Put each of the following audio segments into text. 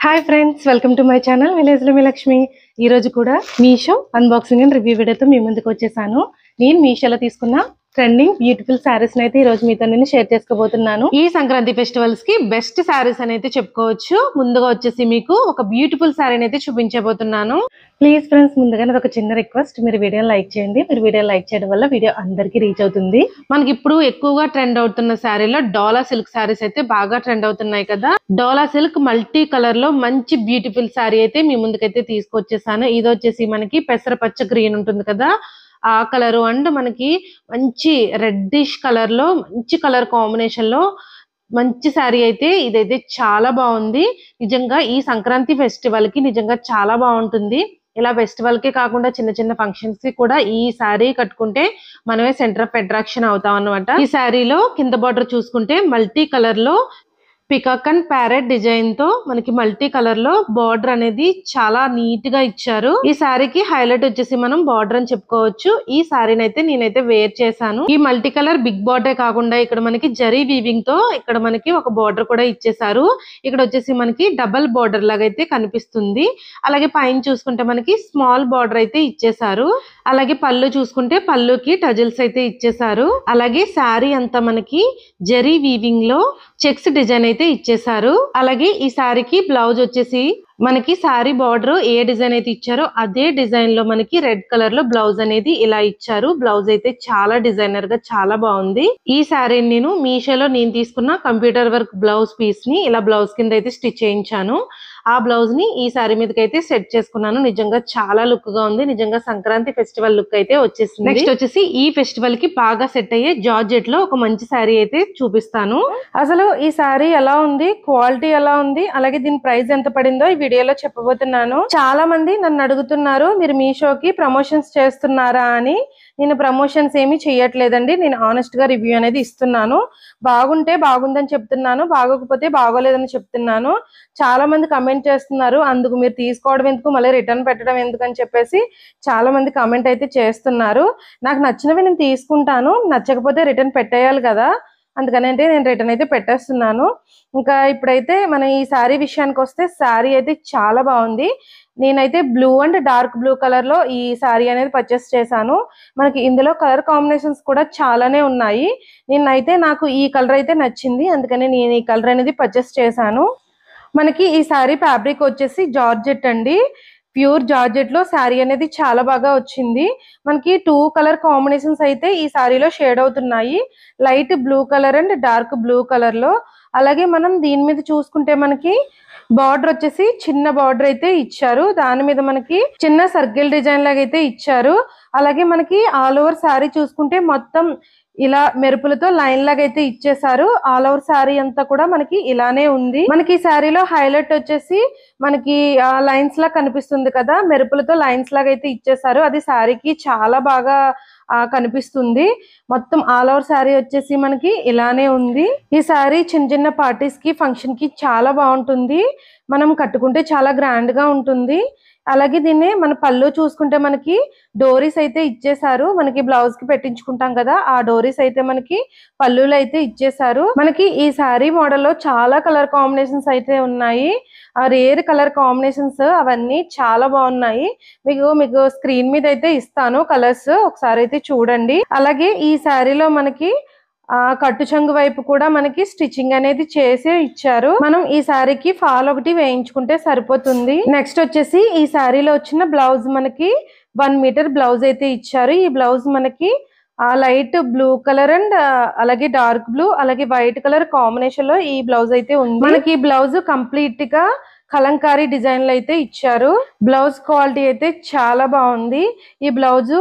Hi friends, welcome to my channel village లో మీ లక్ష్మి. ఈ రోజు కూడా మీషో అన్బాక్సింగ్ అండ్ రివ్యూ వీడియోతో మీ ముందుకు వచ్చేసాను. నేను మీషోలో తీసుకున్న ట్రెండింగ్ బ్యూటిఫుల్ శారీస్ అయితే ఈ రోజు మీతో నేను షేర్ చేసుకోబోతున్నాను. ఈ సంక్రాంతి ఫెస్టివల్స్ కి బెస్ట్ శారీస్ అయితే చెప్పుకోవచ్చు. ముందుగా వచ్చేసి మీకు ఒక బ్యూటిఫుల్ శారీని అయితే చూపించబోతున్నాను. ప్లీజ్ ఫ్రెండ్స్, ముందుగా నాకు ఒక చిన్న రిక్వెస్ట్, మీరు వీడియోని లైక్ చేయండి. మీరు వీడియో లైక్ చేయడం వల్ల వీడియో అందరికీ రీచ్ అవుతుంది. మనకి ఇప్పుడు ఎక్కువగా ట్రెండ్ అవుతున్న శారీలో డోలా సిల్క్ శారీస్ అయితే బాగా ట్రెండ్ అవుతున్నాయి కదా. డోలా సిల్క్ మల్టీ కలర్ లో మంచి బ్యూటిఫుల్ శారీ అయితే మీ ముందుకైతే తీసుకొచ్చేసాను. ఇది వచ్చేసి మనకి పెసరపచ్చ గ్రీన్ ఉంటుంది కదా, ఆ కలర్ అండ్ మనకి మంచి రెడ్డిష్ కలర్ లో మంచి కలర్ కాంబినేషన్ లో మంచి శారీ అయితే ఇదైతే చాలా బాగుంది. నిజంగా ఈ సంక్రాంతి ఫెస్టివల్ కి నిజంగా చాలా బాగుంటుంది. ఇలా ఫెస్టివల్ కే కాకుండా చిన్న చిన్న ఫంక్షన్స్ కి కూడా ఈ శారీ కట్టుకుంటే మనమే సెంటర్ ఆఫ్ అట్రాక్షన్ అవుతాం అన్నమాట. ఈ శారీలో కింద బార్డర్ చూసుకుంటే మల్టీ కలర్ లో పికాక్ అండ్ ప్యారెట్ డిజైన్ తో మనకి మల్టీ కలర్ లో బార్డర్ అనేది చాలా నీట్ గా ఇచ్చారు. ఈ శారీకి హైలైట్ వచ్చేసి మనం బార్డర్ అని చెప్పుకోవచ్చు. ఈ శారీని అయితే నేనైతే వేర్ చేశాను. ఈ మల్టీ కలర్ బిగ్ బార్డర్ కాకుండా ఇక్కడ మనకి జరీ వీవింగ్ తో ఇక్కడ మనకి ఒక బార్డర్ కూడా ఇచ్చేసారు. ఇక్కడ వచ్చేసి మనకి డబల్ బార్డర్ లాగా అయితే కనిపిస్తుంది. అలాగే పైన చూసుకుంటే మనకి స్మాల్ బార్డర్ అయితే ఇచ్చేసారు. అలాగే పళ్ళు చూసుకుంటే పళ్ళుకి టజిల్స్ అయితే ఇచ్చేసారు. అలాగే శారీ అంతా మనకి జరీ వీవింగ్ లో చెక్స్ డిజైన్ అయితే ఇచ్చేసారు. అలాగే ఈ శారీకి బ్లౌజ్ వచ్చేసి మనకి శారీ బార్డర్ ఏ డిజైన్ అయితే ఇచ్చారో అదే డిజైన్ లో మనకి రెడ్ కలర్ లో బ్లౌజ్ అనేది ఇలా ఇచ్చారు. బ్లౌజ్ అయితే చాలా డిజైనర్ గా చాలా బాగుంది. ఈ శారీని నేను మీషోలో తీసుకున్న కంప్యూటర్ వర్క్ బ్లౌజ్ పీస్ ని ఇలా బ్లౌజ్ కింద అయితే స్టిచ్ చేయించాను. ఆ బ్లౌజ్ ని ఈ శారీ మీదకి అయితే సెట్ చేసుకున్నాను. నిజంగా చాలా లుక్ గా ఉంది. నిజంగా సంక్రాంతి ఫెస్టివల్ లుక్ అయితే వచ్చేసింది. నెక్స్ట్ వచ్చేసి ఈ ఫెస్టివల్ కి బాగా సెట్ అయ్యే జార్జెట్ లో ఒక మంచి శారీ అయితే చూపిస్తాను. అసలు ఈ శారీ ఎలా ఉంది, క్వాలిటీ ఎలా ఉంది, అలాగే దీని ప్రైస్ ఎంత పడిందో ఈ వీడియోలో చెప్పబోతున్నాను. చాలా మంది నన్ను అడుగుతున్నారు, మీరు మీషోకి ప్రమోషన్స్ చేస్తున్నారా అని. నేను ప్రమోషన్స్ ఏమి చేయట్లేదండి. నేను ఆనెస్ట్ గా రివ్యూ అనేది ఇస్తున్నాను. బాగుంటే బాగుందని చెప్తున్నాను, బాగోకపోతే బాగోలేదని చెప్తున్నాను. చాలా మంది కమెంట్ చేస్తున్నారు, అందుకు మీరు తీసుకోవడం ఎందుకు, మళ్ళీ రిటర్న్ పెట్టడం ఎందుకు అని చెప్పేసి చాలా మంది కమెంట్ అయితే చేస్తున్నారు. నాకు నచ్చినవి నేను తీసుకుంటాను, నచ్చకపోతే రిటర్న్ పెట్టేయాలి కదా, అందుకని అంటే నేను రిటర్న్ అయితే పెట్టేస్తున్నాను. ఇంకా ఇప్పుడైతే మన ఈ శారీ విషయానికి వస్తే, శారీ అయితే చాలా బాగుంది. నేనైతే blue and dark blue colour లో ఈ శారీ అనేది పర్చేస్ చేశాను. మనకి ఇందులో కలర్ కాంబినేషన్స్ కూడా చాలానే ఉన్నాయి. నాకు ఈ కలర్ అయితే నచ్చింది, అందుకని నేను ఈ కలర్ అనేది పర్చేస్ చేశాను. మనకి ఈ శారీ ఫ్యాబ్రిక్ వచ్చేసి జార్జెట్ అండి. ప్యూర్ జార్జెట్ లో శారీ అనేది చాలా బాగా వచ్చింది. మనకి 2 కలర్ కాంబినేషన్స్ అయితే ఈ శారీలో షేడ్ అవుతున్నాయి. Light blue colour and dark blue colour లో. అలాగే మనం దీని మీద చూసుకుంటే మనకి బార్డర్ వచ్చేసి చిన్న బార్డర్ అయితే ఇచ్చారు. దాని మీద మనకి చిన్న సర్కిల్ డిజైన్ లాగా అయితే ఇచ్చారు. అలాగే మనకి ఆల్ ఓవర్ శారీ చూసుకుంటే మొత్తం ఇలా మెరుపులతో లైన్ లాగా అయితే ఇచ్చేసారు. ఆల్ ఓవర్ శారీ అంతా కూడా మనకి ఇలానే ఉంది. మనకి ఈ శారీలో హైలైట్ వచ్చేసి మనకి లైన్స్ లా కనిపిస్తుంది కదా, మెరుపులతో లైన్స్ లాగా అయితే ఇచ్చేసారు. అది శారీకి చాలా బాగా కనిపిస్తుంది. మొత్తం ఆల్ ఓవర్ శారీ వచ్చేసి మనకి ఇలానే ఉంది. ఈ శారీ చిన్న చిన్న పార్టీస్ కి, ఫంక్షన్ కి చాలా బాగుంటుంది. మనం కట్టుకుంటే చాలా గ్రాండ్ గా ఉంటుంది. అలాగే దీన్ని మన పళ్ళు చూసుకుంటే మనకి డోరీస్ అయితే ఇచ్చేసారు. మనకి బ్లౌజ్ కి పెట్టించుకుంటాం కదా, ఆ డోరీస్ అయితే మనకి పళ్ళులో అయితే ఇచ్చేసారు. మనకి ఈ శారీ మోడల్ లో చాలా కలర్ కాంబినేషన్స్ అయితే ఉన్నాయి. ఆ రేర్ కలర్ కాంబినేషన్స్ అవన్నీ చాలా బాగున్నాయి. మీకు స్క్రీన్ మీద అయితే ఇస్తాను కలర్స్, ఒకసారి అయితే చూడండి. అలాగే ఈ శారీలో మనకి కట్టు చెంగు వైపు కూడా మనకి స్టిచ్చింగ్ అనేది చేసే ఇచ్చారు. మనం ఈ శారీకి ఫాల్ ఒకటి వేయించుకుంటే సరిపోతుంది. నెక్స్ట్ వచ్చేసి ఈ శారీలో వచ్చిన బ్లౌజ్ మనకి 1 మీటర్ బ్లౌజ్ అయితే ఇచ్చారు. ఈ బ్లౌజ్ మనకి లైట్ బ్లూ కలర్ అండ్ అలాగే డార్క్ బ్లూ అలాగే వైట్ కలర్ కాంబినేషన్ లో ఈ బ్లౌజ్ అయితే ఉంది. మనకి ఈ బ్లౌజ్ కంప్లీట్ గా కలంకారీ డిజైన్లు అయితే ఇచ్చారు. బ్లౌజ్ క్వాలిటీ అయితే చాలా బాగుంది. ఈ బ్లౌజ్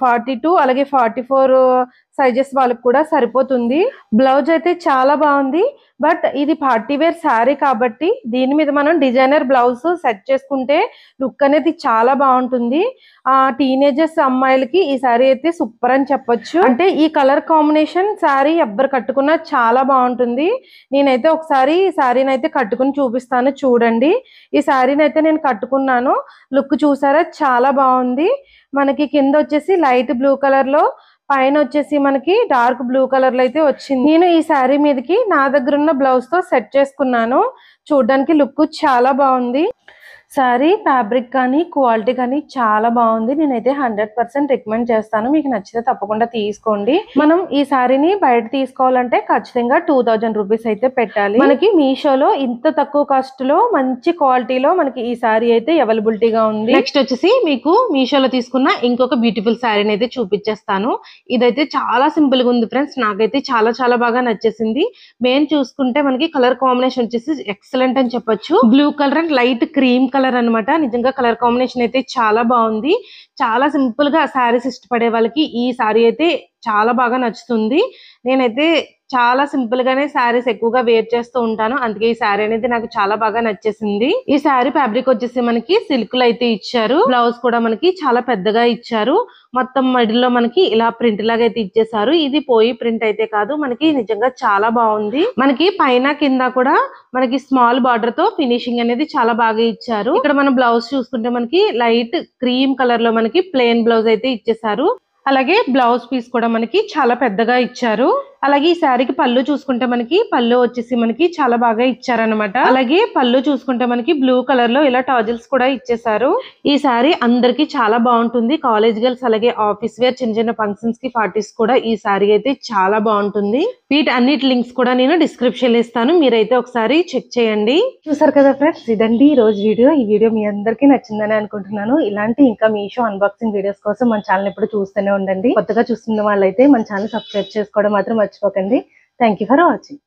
42 అలాగే 44 సైజెస్ వాళ్ళకి కూడా సరిపోతుంది. బ్లౌజ్ అయితే చాలా బాగుంది. బట్ ఇది పార్టీ వేర్ శారీ కాబట్టి దీని మీద మనం డిజైనర్ బ్లౌజ్ సెట్ చేసుకుంటే లుక్ అనేది చాలా బాగుంటుంది. టీనేజర్స్ అమ్మాయిలకి ఈ శారీ అయితే సూపర్ అని చెప్పొచ్చు. అంటే ఈ కలర్ కాంబినేషన్ శారీ ఎవ్వరు కట్టుకున్నా చాలా బాగుంటుంది. నేనైతే ఒకసారి ఈ శారీని అయితే కట్టుకుని చూపిస్తాను, చూడండి. ఈ శారీని అయితే నేను కట్టుకున్నాను. లుక్ చూసారా, చాలా బాగుంది. మనకి కింద వచ్చేసి లైట్ బ్లూ కలర్ లో, పైన వచ్చేసి మనకి డార్క్ బ్లూ కలర్ లో అయితే వచ్చింది. నేను ఈ శారీ మీదకి నా దగ్గర ఉన్న బ్లౌజ్ తో సెట్ చేసుకున్నాను. చూడడానికి లుక్ చాలా బాగుంది. సారీ ఫ్యాబ్రిక్ కానీ క్వాలిటీ కానీ చాలా బాగుంది. నేనైతే 100% రికమెండ్ చేస్తాను. మీకు నచ్చితే తప్పకుండా తీసుకోండి. మనం ఈ సారీని బయట తీసుకోవాలంటే ఖచ్చితంగా 2000 రూపీస్ అయితే పెట్టాలి. మనకి మీషోలో ఇంత తక్కువ కాస్ట్ లో మంచి క్వాలిటీలో మనకి ఈ సారీ అయితే అవైలబిలిటీగా ఉంది. నెక్స్ట్ వచ్చేసి మీకు మీషోలో తీసుకున్న ఇంకొక బ్యూటిఫుల్ సారీని అయితే చూపించేస్తాను. ఇదైతే చాలా సింపుల్ గా ఉంది ఫ్రెండ్స్. నాకైతే చాలా చాలా బాగా నచ్చేసింది. మెయిన్ చూసుకుంటే మనకి కలర్ కాంబినేషన్ వచ్చేసి ఎక్సలెంట్ అని చెప్పొచ్చు. Blue colour and light cream colour అన్నమాట. నిజంగా కలర్ కాంబినేషన్ అయితే చాలా బాగుంది. చాలా సింపుల్ గా శారీస్ ఇష్టపడే వాళ్ళకి ఈ సారీ అయితే చాలా బాగా నచ్చుతుంది. నేనైతే చాలా సింపుల్ గానే శారీస్ ఎక్కువగా వేర్ చేస్తూ ఉంటాను. అందుకే ఈ శారీ అనేది నాకు చాలా బాగా నచ్చేసింది. ఈ శారీ ఫ్యాబ్రిక్ వచ్చేసి మనకి సిల్క్ లో అయితే ఇచ్చారు. బ్లౌజ్ కూడా మనకి చాలా పెద్దగా ఇచ్చారు. మొత్తం మిడిల్ లో మనకి ఇలా ప్రింట్ లాగా అయితే ఇచ్చేసారు. ఇది పోయి ప్రింట్ అయితే కాదు, మనకి నిజంగా చాలా బాగుంది. మనకి పైన కింద కూడా మనకి స్మాల్ బార్డర్ తో ఫినిషింగ్ అనేది చాలా బాగా ఇచ్చారు. ఇక్కడ మనం బ్లౌజ్ చూసుకుంటే మనకి లైట్ క్రీమ్ కలర్ లో మనకి ప్లెయిన్ బ్లౌజ్ అయితే ఇచ్చేసారు. అలాగే బ్లౌజ్ పీస్ కూడా మనకి చాలా పెద్దగా ఇచ్చారు. అలాగే ఈ శారీకి పళ్ళు చూసుకుంటే మనకి పళ్ళు వచ్చేసి మనకి చాలా బాగా ఇచ్చారనమాట. అలాగే పళ్ళు చూసుకుంటే మనకి బ్లూ కలర్ లో ఇలా టాజిల్స్ కూడా ఇచ్చేసారు. ఈ శారీ అందరికి చాలా బాగుంటుంది. కాలేజ్ గర్ల్స్ అలాగే ఆఫీస్ వేర్ చిన్న చిన్న ఫంక్షన్స్ కి పార్టీస్ కూడా ఈ శారీ అయితే చాలా బాగుంటుంది. వీటి అన్నిటి లింక్స్ కూడా నేను డిస్క్రిప్షన్ లో ఇస్తాను. మీరైతే ఒకసారి చెక్ చేయండి. చూసారు కదా ఫ్రెండ్స్, ఇదండి ఈ రోజు వీడియో. ఈ వీడియో మీ అందరికీ నచ్చిందని అనుకుంటున్నాను. ఇలాంటి ఇంకా మీషో అన్బాక్సింగ్ వీడియోస్ కోసం మన ఛానల్ ఎప్పుడు చూస్తూనే ఉండండి. కొత్తగా చూస్తున్న వాళ్ళైతే మన ఛానల్ సబ్స్క్రైబ్ చేసుకోవడం మాత్రం మర్చిపోకండి. Thank you for watching.